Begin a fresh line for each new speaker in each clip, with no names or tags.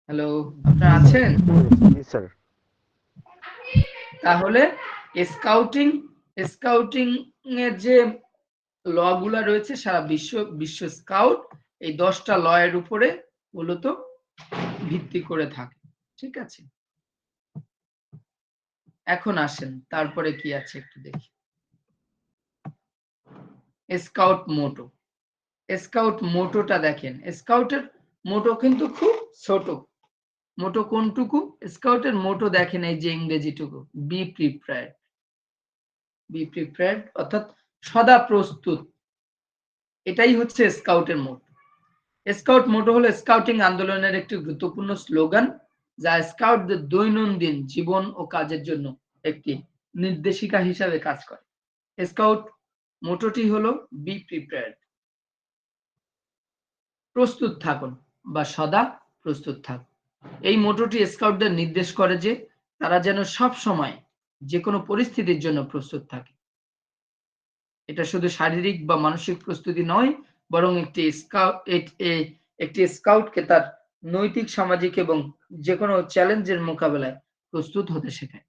Hello, আপনারা
জি sir.
আছেন?
জি sir.
তাহলে স্কাউটিং স্কাউটিং এর যে ল গুলা রয়েছে সারা বিশ্ব স্কাউট এই 10টা ল এর উপরে মূলত ভিত্তি করে থাকে। ঠিক আছে? এখন আসেন তারপরে কি আছে একটু দেখি। Scout motto. স্কাউট মোটোটা দেখেন। স্কাউটের মোটো কিন্তু খুব ছোট। মোটো কোনটুকু? স্কাউটের মোটো দেখেন এই যে ইংরেজিটুকু বি প্রিপেয়ার্ড। বি প্রিপেয়ার্ড অর্থাৎ সদা প্রস্তুত। এটাই হচ্ছে স্কাউটের মোটো। স্কাউট মোটো হলো স্কাউটিং আন্দোলনের একটি গুরুত্বপূর্ণ স্লোগান যা স্কাউটদের দৈনন্দিন জীবন ও কাজের জন্য একটি নির্দেশিকা হিসাবে কাজ করে। স্কাউট মোটোটি হলো বি প্রিপেয়ার্ড, প্রস্তুত থাকুন বা সদা প্রস্তুত থাকুন। এই মোটোটি স্কাউটদের নির্দেশ করে যে তারা যেন সব সময় যে কোনো পরিস্থিতির জন্য প্রস্তুত থাকে। এটা শুধু শারীরিক বা মানসিক প্রস্তুতি নয়, বরং একটি স্কাউটকে তার নৈতিক, সামাজিক এবং যেকোনো চ্যালেঞ্জের মোকাবেলায় প্রস্তুত হতে শেখায়।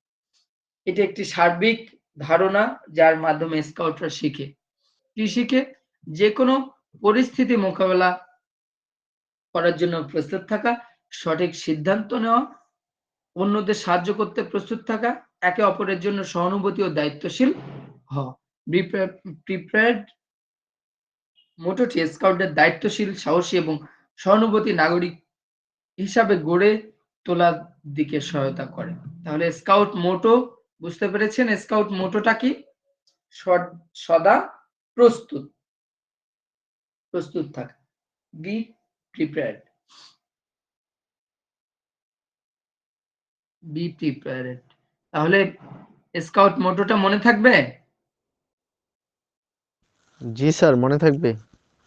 এটি একটি সার্বিক ধারণা যার মাধ্যমে স্কাউটরা শিখে। কি শিখে? যেকোনো পরিস্থিতি মোকাবেলা করার জন্য প্রস্তুত থাকা, সঠিক সিদ্ধান্ত নেওয়া, অন্যদের সাহায্য করতে প্রস্তুত থাকা, একে অপরের জন্য সহানুভূতি ও দায়িত্বশীল হওয়া। প্রিপেয়ার্ড মোটোটি স্কাউটদের দায়িত্বশীল, সাহসী এবং সহানুভূতি নাগরিক হিসাবে গড়ে তোলার দিকে সহায়তা করে। তাহলে স্কাউট মোটো বুঝতে পেরেছেন? স্কাউট মোটোটা কি? সদা প্রস্তুত, প্রস্তুত থাকা। Be prepared, be prepared. তাহলে স্কাউট মোটোটা মনে থাকবে?
জি স্যার, মনে থাকবে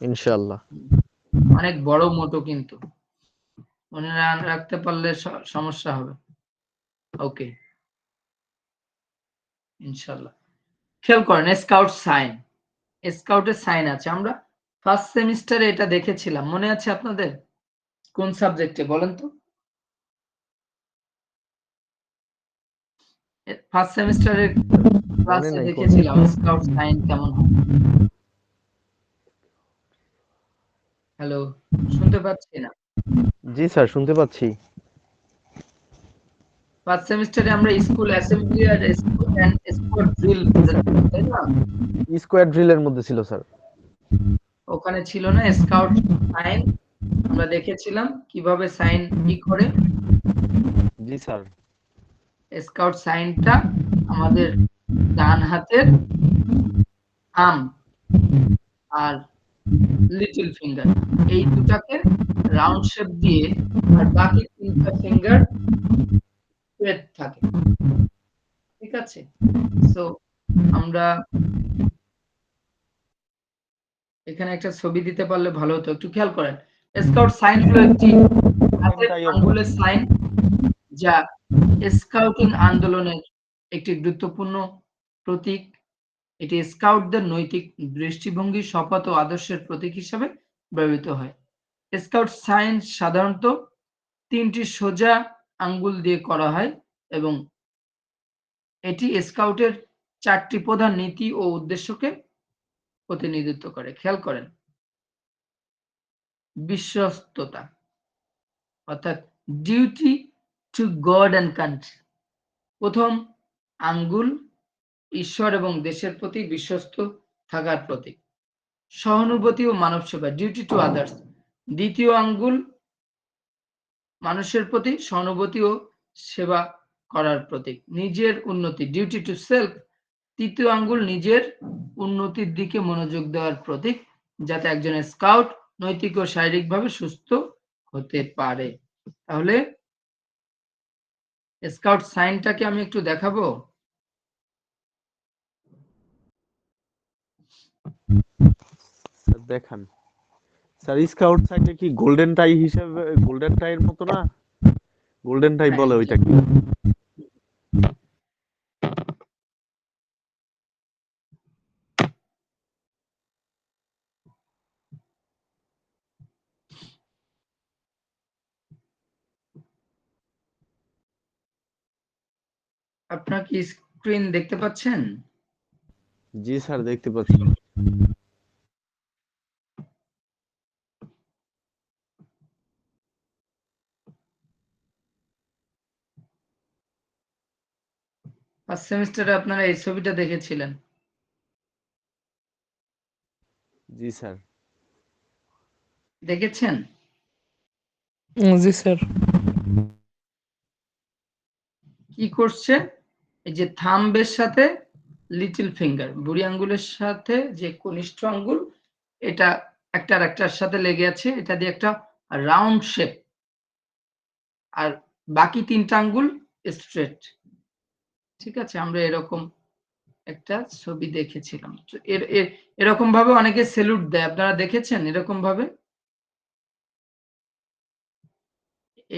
ইনশাআল্লাহ।
অনেক বড় মোটো কিন্তু মনে রাখতে পারলে সমস্যা হবে। ওকে, ইনশাল্লাহ। খেয়াল করেন স্কাউট সাইন। স্কাউটের সাইন আছে। আমরা ফার্স্ট সেমিস্টারে এটা দেখেছিলাম। মনে আছে আপনাদের? কোন সাবজেক্টে বলেন তো? ফার্স্ট সেমিস্টারের
মনে
ক্লাসে
নাই কোন।
দেখেছিলাম স্কাউট সাইন কেমন হয়। হ্যালো, শুনতে পাচ্ছি না।
জি স্যার, শুনতে পাচ্ছি।
ফার্স্ট সেমিস্টারে আমরা স্কুল অ্যাসেম্বলি আর স্কোয়াড ড্রিল পড়েছিলাম, তাই না?
স্কোয়ার ড্রিলের মধ্যে ছিল স্যার।
ওখানে ছিল না স্কাউট সাইন? আমরা দেখেছিলাম কিভাবে সাইন কি করে।
জি স্যার।
স্কাউট সাইনটা আমাদের ডান হাতের থাম্ব আর লিটল ফিঙ্গার এই দুটাকে রাউন্ড শেপ দিয়ে আর বাকি ৩টা ফিঙ্গার স্ট্রেট থাকে। ঠিক আছে? সো আমরা এখানে একটা ছবি দিতে পারলে ভালো হতো। একটু খেয়াল করেন। স্কাউট সাইন হলো একটি হাতের
গোল্ডেনটাই
আঙ্গুলের সাইন যা স্কাউটিং আন্দোলনের একটি গুরুত্বপূর্ণ প্রতীক। এটি স্কাউটদের নৈতিক দৃষ্টিভঙ্গি, শপথ ও আদর্শের প্রতীক হিসাবে ব্যবহৃত হয়। স্কাউট সাইন সাধারণত ৩টি সোজা আঙ্গুল দিয়ে করা হয় এবং এটি স্কাউটের ৪টি প্রধান নীতি ও উদ্দেশ্যকে প্রতিনিধিত্ব করে। খেয়াল করেন। বিশ্বস্ততা অর্থাৎ duty to God and country. ১ম আঙ্গুল ঈশ্বর এবং দেশের প্রতি বিশ্বস্ত থাকার প্রতীক। সহানুভূতি ও মানব সেবা ডিউটি টু আদার্স। ২য় আঙ্গুল মানুষের প্রতি সহানুভূতি ও সেবা করার প্রতীক। নিজের উন্নতি ডিউটি টু সেলফ। ৩য় আঙ্গুল নিজের উন্নতির দিকে মনোযোগ দেওয়ার প্রতীক যাতে একজন স্কাউট নৈতিক ও শারীরিকভাবে সুস্থ হতে পারে। তাহলে স্কাউট সাইনটাকে আমি একটু দেখাবো।
স্যার দেখান। স্যার, স্কাউট সাইটে কি গোল্ডেন টাই হিসেবে গোল্ডেন টাইয়ের মতো না? গোল্ডেন টাই
হ্যাঁ,
বলে ওইটা কি?
আপনার কি স্ক্রিন দেখতে পাচ্ছেন?
জি স্যার, দেখতে পাচ্ছি।
ফার্স্ট সেমিস্টারে আপনারা এই ছবিটা দেখেছিলেন।
জি স্যার।
দেখেছেন?
জি স্যার।
কি করছে? এই যে থাম্বের সাথে লিটল ফিঙ্গার, বুড়ি আঙ্গুলের সাথে যে কনিষ্ঠ আঙ্গুল, এটা একটা আরেকটার সাথে লেগে আছে, এটা দিয়ে একটা রাউন্ড শেপ, আর বাকি ৩ টা আঙ্গুল স্ট্রেট। ঠিক আছে? আমরা এরকম একটা ছবি দেখেছিলাম। তো এরকম ভাবে অনেকে সেলুট দেয়। আপনারা দেখেছেন এরকম ভাবে?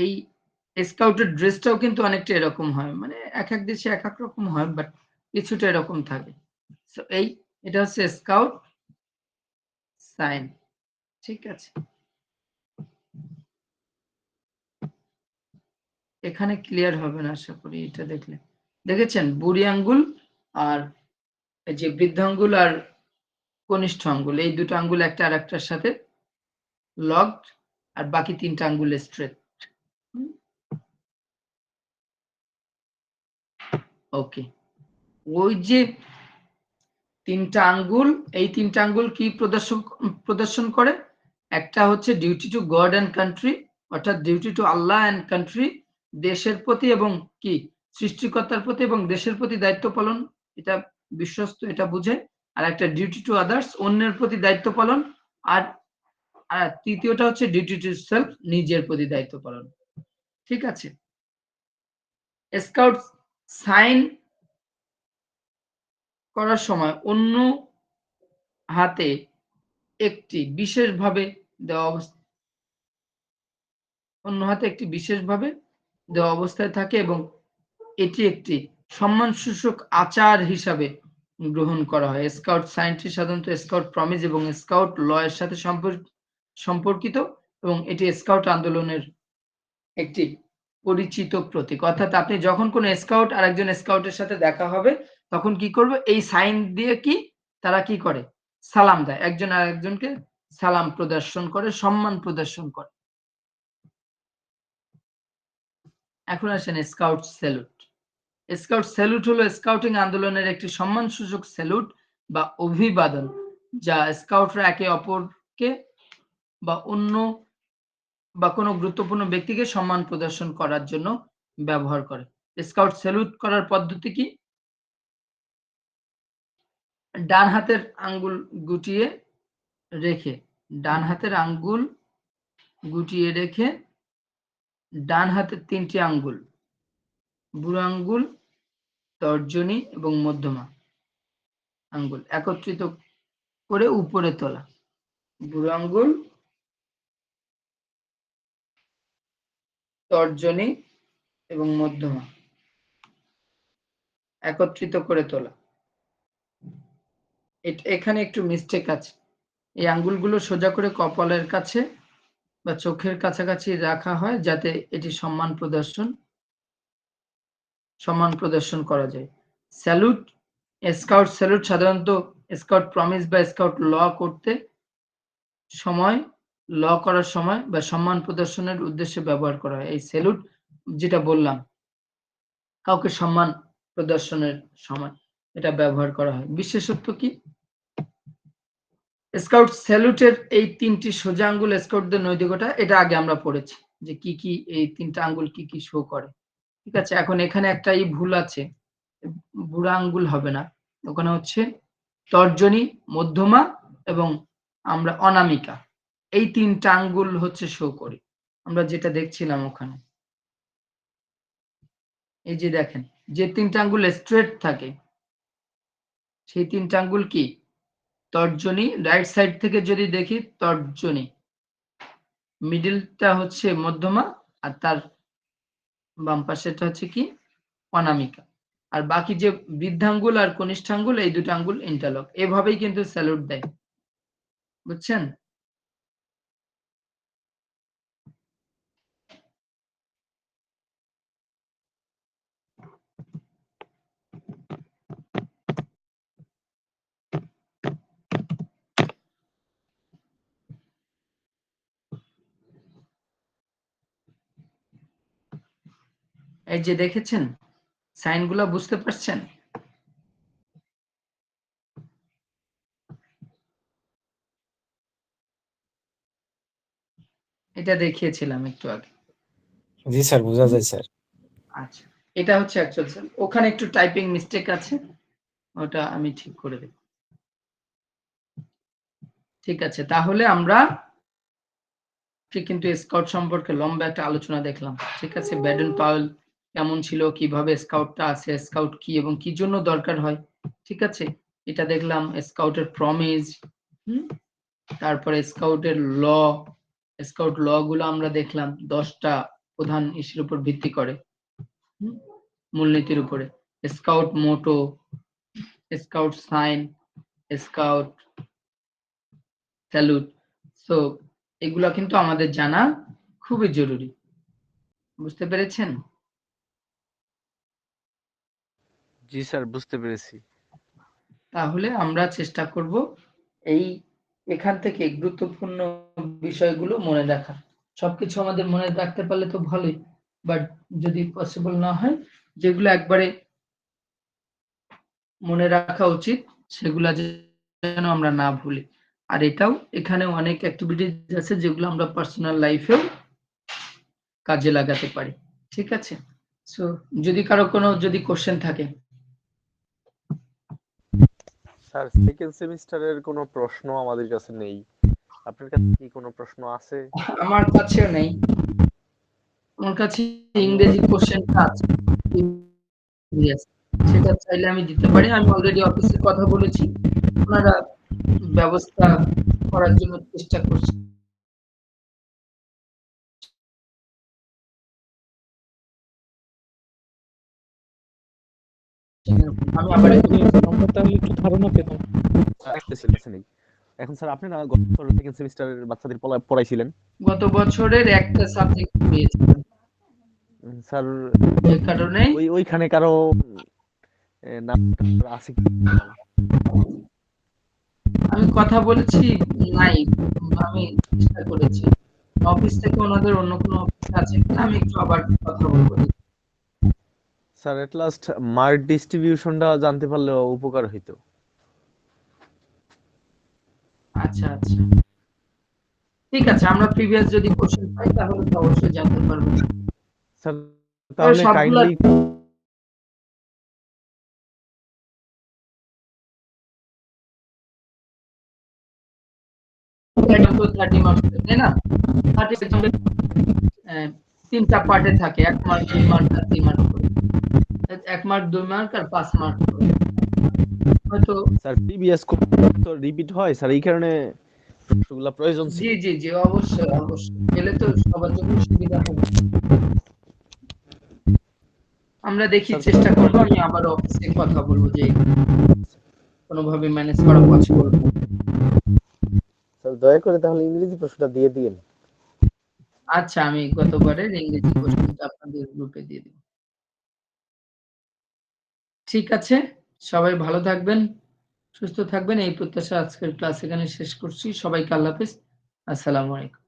এই স্কাউটের ড্রেসটাও কিন্তু অনেকটা এরকম হয়। মানে একেক দেশে একেক রকম হয়, বাট কিছুটা এরকম থাকে। সো এটা হচ্ছে স্কাউট সাইন। ঠিক আছে? এখানে ক্লিয়ার হবে না আশা করি এটা দেখলে। দেখেছেন? বুড়ি আঙ্গুল আর এই যে বৃদ্ধাঙ্গুল আর কনিষ্ঠ আঙ্গুল, এই ২ টো আঙ্গুল একটা আরেকটার সাথে লকড, আর বাকি ৩ টা আঙ্গুল স্ট্রেট। ওকে। ওই যে ৩ টা আঙ্গুল, এই ৩ টা আঙ্গুল কি প্রদর্শন করে? একটা হচ্ছে duty to God and country, অর্থাৎ duty to Allah and country, দেশের প্রতি এবং কি সৃষ্টিকর্তার প্রতি এবং দেশের প্রতি দায়িত্ব পালন, এটা বিশ্বস্ত, এটা বুঝে। আর একটা ডিউটি টু আদার্স, অন্যের প্রতি দায়িত্ব পালন। আর তৃতীয়টা হচ্ছে ডিউটি টু সেলফ, নিজের প্রতি দায়িত্ব পালন। ঠিক আছে? স্কাউট সাইন করার সময় অন্য হাতে একটি বিশেষভাবে দেওয়া অবস্থায় থাকে এবং এটি একটি সম্মানসূচক আচার হিসাবে গ্রহণ করা হয়। স্কাউট সাইনটি সাধারণত স্কাউট প্রমিস এবং স্কাউট ল এর সাথে সম্পর্কিত এবং এটি স্কাউট আন্দোলনের একটি পরিচিত প্রতীক। অর্থাৎ আপনি যখন কোনো স্কাউট আরেকজন স্কাউটের সাথে দেখা হবে, তখন কি করবে? এই সাইন দিয়ে তারা কি করে? সালাম দেয়। একজন আরেকজনকে সালাম প্রদর্শন করে, সম্মান প্রদর্শন করে। এখন আসেন স্কাউট স্যালুট। স্কাউট স্যালুট হলো স্কাউটিং আন্দোলনের একটি সম্মানসূচক স্যালুট বা অভিবাদন, যা স্কাউটরা একে অপরকে বা কোনো গুরুত্বপূর্ণ ব্যক্তিকে সম্মান প্রদর্শন করার জন্য ব্যবহার করে। স্কাউট স্যালুট করার পদ্ধতি কি? ডান হাতের আঙ্গুল গুটিয়ে রেখে, ডান হাতের আঙ্গুল গুটিয়ে রেখে ডান হাতের ৩ টি আঙ্গুল, বুড়ো আঙ্গুল, তর্জনী এবং মধ্যমা আঙ্গুল একত্রিত করে উপরে তোলা। বুড়ো আঙ্গুল, তর্জনী এবং মধ্যমা একত্রিত করে তোলা। এখানে একটু মিস্টেক আছে। এই আঙ্গুলগুলো সোজা করে কপালের কাছে বা চোখের কাছাকাছি রাখা হয়, যাতে এটি সম্মান প্রদর্শন করা যায়। স্যালুট, স্কাউট স্যালুট সাধারণত স্কাউট প্রমিস বা স্কাউট করার সময় বা সম্মান প্রদর্শনের উদ্দেশ্যে ব্যবহার করা হয়। এই স্যালুট, যেটা বললাম, কাউকে সম্মান প্রদর্শনের সময় এটা ব্যবহার করা হয়। বিশেষত্ব কি? স্কাউট স্যালুটের এই ৩ টি সোজা আঙ্গুল স্কাউটদের নৈতিকতা, এটা আগে আমরা পড়েছি যে কি এই ৩ টা আঙ্গুল কি শো করে। ঠিক আছে? এখন এখানে একটা ভুল আছে। বুড়া আঙ্গুল হবে না। ওখানে হচ্ছে তর্জনী, মধ্যমা এবং আমরা অনামিকা, এই ৩ টা আঙ্গুল হচ্ছে শো করে। আমরা যেটা দেখছিলাম ওখানে। এই যে দেখেন, যে ৩ টা আঙ্গুল স্ট্রেট থাকে, সেই ৩ টা আঙ্গুল কি? তর্জনী। রাইট সাইড থেকে যদি দেখি, তর্জনী, মিডলটা হচ্ছে মধ্যমা, আর তার বাম পাশেরটা হচ্ছে কি? অনামিকা। আর বাকি যে বৃদ্ধাঙ্গুল আর কনিষ্ঠাঙ্গুল, এই ২ টা আঙ্গুল ইন্টারলক। এভাবেই কিন্তু স্যালুট দেয়। বুঝছেন? এই যে দেখেছেন সাইনগুলা বুঝতে পারছেন? এটা দেখিয়েছিলাম একটু আগে।
জি স্যার, বোঝা যায় স্যার।
আচ্ছা, এটা হচ্ছে অ্যাকচুয়াল সেল। ওখানে একটু টাইপিং মিস্টেক আছে, ওটা আমি ঠিক করে দেব। ঠিক আছে, তাহলে আমরা কিন্তু স্কাউট সম্পর্কে লম্বা একটা আলোচনা দেখলাম। ঠিক আছে, ব্যাডেন পাওয়েল কেমন ছিল, কিভাবে স্কাউটটা আছে, স্কাউট কি এবং কি জন্য দরকার হয়। ঠিক আছে, এটা দেখলাম স্কাউটের প্রমিস, তারপরে স্কাউটের স্কাউট ল গুলো আমরা দেখলাম 10টা প্রধান ইস্যুর উপর ভিত্তি করে, মূলনীতির উপরে। Scout motto, scout sign, scout salute. So এগুলা কিন্তু আমাদের জানা খুবই জরুরি। বুঝতে পেরেছেন?
জি স্যার, বুঝতে পেরেছি।
তাহলে আমরা চেষ্টা করব এই এখান থেকে গুরুত্বপূর্ণ বিষয়গুলো মনে রাখার। সবকিছু আমাদের মনে রাখতে পারলে তো ভালোই, বাট যদি পসিবল না হয়, যেগুলো একবারে মনে রাখা উচিত সেগুলা যেন আমরা না ভুলি। আর এটাও এখানে অনেক অ্যাক্টিভিটিস আছে যেগুলো আমরা পার্সোনাল লাইফেও কাজে লাগাতে পারি। ঠিক আছে? সো যদি কারো কোনো কোশ্চেন থাকে।
স্যার, সেকেন্ড সেমিস্টারের কোনো প্রশ্ন আমাদের কাছে নেই। আপনার কাছে কি কোনো প্রশ্ন আছে?
আমার কাছেও নেই। আমার কাছে ইংরেজি কোশ্চেনটা আছে। ইয়েস, সেটা চাইলে আমি দিতে পারি। আমি অলরেডি অফিসে কথা বলেছি। ওনারা ব্যবস্থা করার জন্য চেষ্টা করছে। আমি আবার একটু
আমরা তাহলে একটু ধারণা পেলাম।
এখন স্যার, আপনি না গত বছর সেকেন্ড সেমিস্টারের বাচ্চাদের পড়াইছিলেন?
গত বছরের একটা সাবজেক্ট পড়িয়েছিলাম।
স্যার,
এই কারণেই
ওইখানে কারো নাম আছে কি?
আমি কথা বলেছি, নাই। আমি চেষ্টা করেছি। অফিস থেকে ওনাদের অন্য কোনো অফিস আছে কিনা আমি একটু আবার কথা বলবো।
স্যার, এট লাস্ট মার্ক ডিস্ট্রিবিউশনটা জানতে পারলে উপকার হইতো।
আচ্ছা, আচ্ছা। ঠিক আছে, আমরা প্রিভিয়াস যদি কোশ্চেন পাই তাহলে তো অবশ্যই জানতে পারবো।
স্যার,
তবে
তাহলে
সবগুলা
কাইন্ডলি
30 মার্কস, তাই না? 30 তিনটা পার্টে থাকে। 1 মার্ক, 2 মার্ক আর 3 মার্ক করে। 1 মার্ক, 2 মার্ক আর 5 মার্ক করে। হয়তো
স্যার, প্রিভিয়াস তো রিপিট হয় স্যার, এই কারণে প্রশ্নগুলো প্রয়োজন ছিল।
জি, জি, জি, অবশ্যই, অবশ্যই। পেলে তো সবার জন্য সুবিধা হবে। আমরা দেখি,
স্যার,
চেষ্টা করব। আমি আবার অফিসে কথা বলবো যে কোনোভাবে ম্যানেজ করা পসিবল।
স্যার, দয়া করে তাহলে ইংরেজি প্রশ্নটা দিয়ে দিন।
আচ্ছা, আমি গতবারের ইংরেজি কোশ্চেনটা আপনাদের গ্রুপে দিয়ে দেব। ঠিক আছে, সবাই ভালো থাকবেন, সুস্থ থাকবেন এই প্রত্যাশা আজকের ক্লাস এখানে শেষ করছি। সবাইকে আল্লাহ হাফেজ। আসসালামু আলাইকুম।